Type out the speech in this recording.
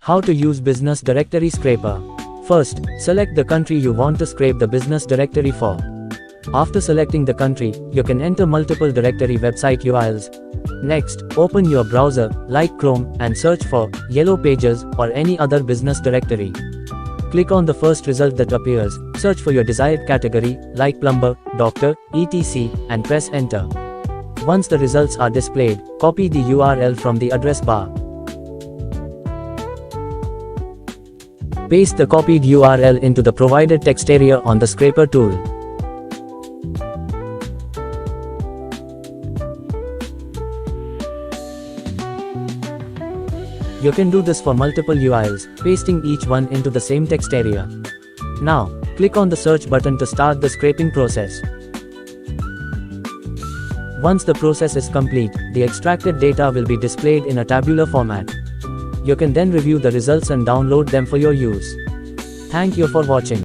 How to use Business Directory Scraper. First, select the country you want to scrape the business directory for. After selecting the country, you can enter multiple directory website URLs. Next, open your browser, like Chrome, and search for Yellow Pages or any other business directory. Click on the first result that appears, search for your desired category, like plumber, doctor, etc., and press enter. Once the results are displayed, copy the URL from the address bar. Paste the copied URL into the provided text area on the scraper tool. You can do this for multiple URLs, pasting each one into the same text area. Now, click on the search button to start the scraping process. Once the process is complete, the extracted data will be displayed in a tabular format. You can then review the results and download them for your use. Thank you for watching.